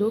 2